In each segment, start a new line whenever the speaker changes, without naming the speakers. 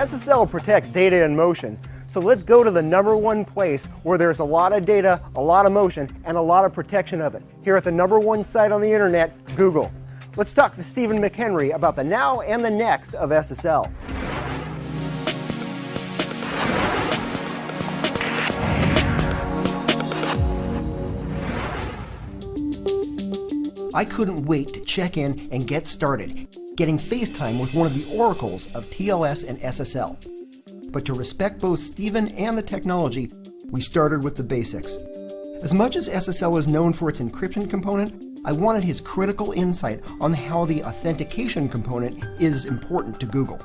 SSL protects data in motion, so let's go to the #1 place where there's a lot of data, a lot of motion, and a lot of protection of it. Here at the #1 site on the internet, Google. Let's talk to Stephen McHenry about the now and the next of SSL. I couldn't wait to check in and get started, getting FaceTime with one of the oracles of TLS and SSL. But to respect both Stephen and the technology, we started with the basics. As much as SSL is known for its encryption component, I wanted his critical insight on how the authentication component is important to Google.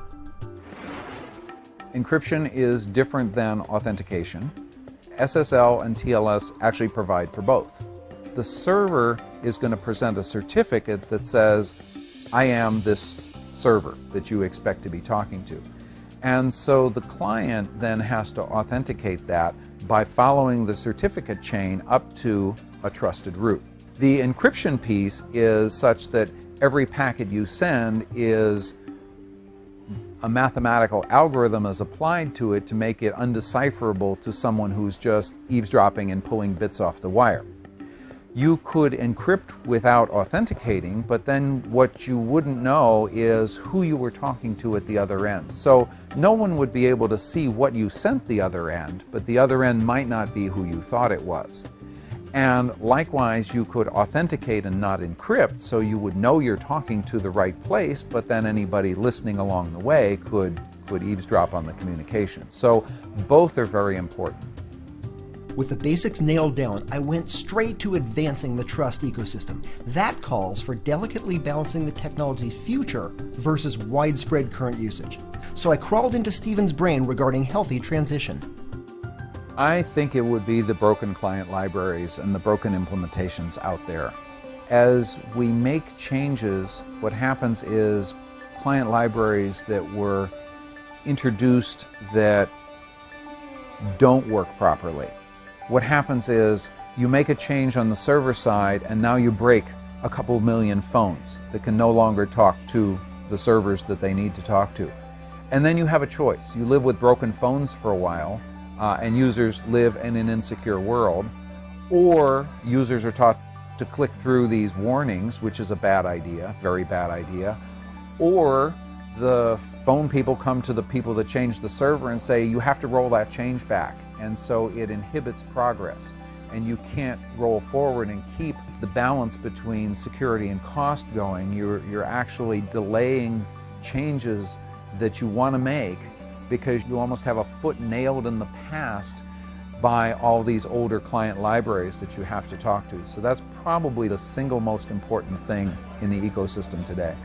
Encryption is different than authentication. SSL and TLS actually provide for both. The server is going to present a certificate that says, I am this server that you expect to be talking to. And so the client then has to authenticate that by following the certificate chain up to a trusted root. The encryption piece is such that every packet you send is a mathematical algorithm is applied to it to make it undecipherable to someone who's just eavesdropping and pulling bits off the wire. You could encrypt without authenticating, but then what you wouldn't know is who you were talking to at the other end. So no one would be able to see what you sent the other end, but the other end might not be who you thought it was. And likewise, you could authenticate and not encrypt, so you would know you're talking to the right place, but then anybody listening along the way could eavesdrop on the communication. So both are very important.
With the basics nailed down, I went straight to advancing the trust ecosystem. That calls for delicately balancing the technology's future versus widespread current usage. So I crawled into Stephen's brain regarding healthy transition.
I think it would be the broken client libraries and the broken implementations out there. As we make changes, what happens is client libraries that were introduced that don't work properly. What happens is you make a change on the server side and now you break a couple million phones that can no longer talk to the servers that they need to talk to. And then you have a choice. You live with broken phones for a while and users live in an insecure world, or users are taught to click through these warnings, which is a bad idea, very bad idea, or the phone people come to the people that changed the server and say, you have to roll that change back. And so it inhibits progress. And you can't roll forward and keep the balance between security and cost going. You're actually delaying changes that you want to make because you almost have a foot nailed in the past by all these older client libraries that you have to talk to. So that's probably the single most important thing in the ecosystem today.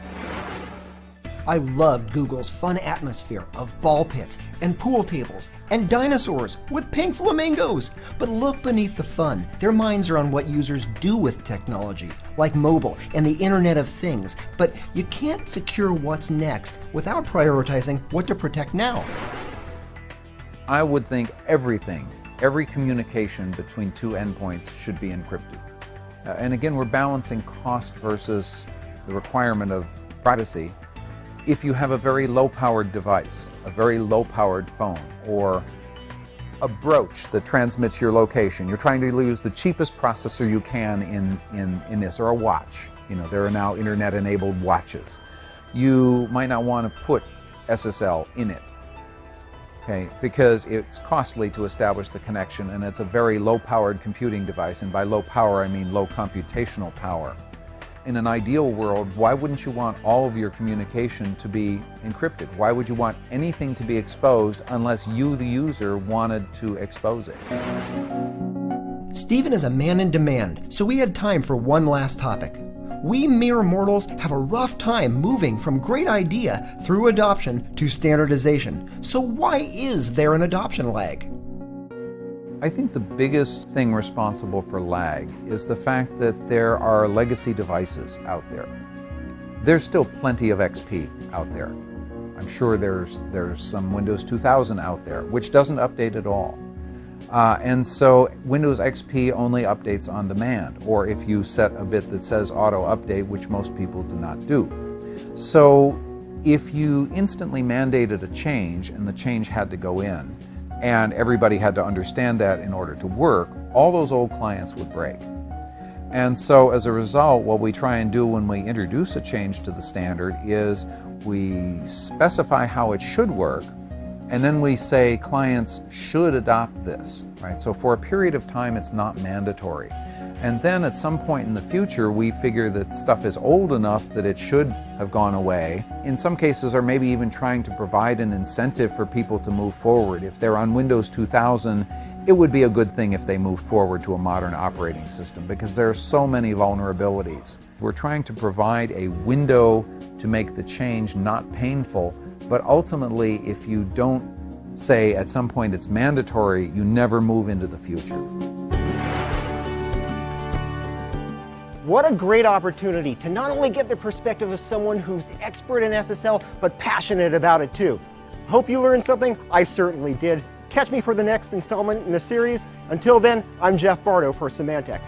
I loved Google's fun atmosphere of ball pits and pool tables and dinosaurs with pink flamingos. But look beneath the fun. Their minds are on what users do with technology, like mobile and the Internet of Things. But you can't secure what's next without prioritizing what to protect now.
I would think everything, every communication between two endpoints should be encrypted. And again, we're balancing cost versus the requirement of privacy. If you have a very low-powered device, a very low-powered phone, or a brooch that transmits your location, you're trying to use the cheapest processor you can in this, or a watch. You know, there are now internet-enabled watches. You might not want to put SSL in it, okay, because it's costly to establish the connection, and it's a very low-powered computing device, and by low power I mean low computational power. In an ideal world, why wouldn't you want all of your communication to be encrypted? Why would you want anything to be exposed unless you, the user, wanted to expose it?
Stephen is a man in demand, so we had time for one last topic. We mere mortals have a rough time moving from great idea through adoption to standardization. So why is there an adoption lag?
I think the biggest thing responsible for lag is the fact that there are legacy devices out there. There's still plenty of XP out there. I'm sure there's some Windows 2000 out there, which doesn't update at all. And so Windows XP only updates on demand, or if you set a bit that says auto update, which most people do not do. So If you instantly mandated a change and the change had to go in, and everybody had to understand that in order to work, all those old clients would break. And so as a result, what we try and do when we introduce a change to the standard is we specify how it should work, and then we say clients should adopt this, right? So for a period of time, it's not mandatory. And then at some point in the future, we figure that stuff is old enough that it should have gone away. In some cases, or maybe even trying to provide an incentive for people to move forward. If they're on Windows 2000, it would be a good thing if they moved forward to a modern operating system because there are so many vulnerabilities. We're trying to provide a window to make the change not painful, but ultimately, if you don't say at some point it's mandatory, you never move into the future.
What a great opportunity to not only get the perspective of someone who's expert in SSL, but passionate about it too. Hope you learned something. I certainly did. Catch me for the next installment in the series. Until then, I'm Jeff Bardo for Symantec.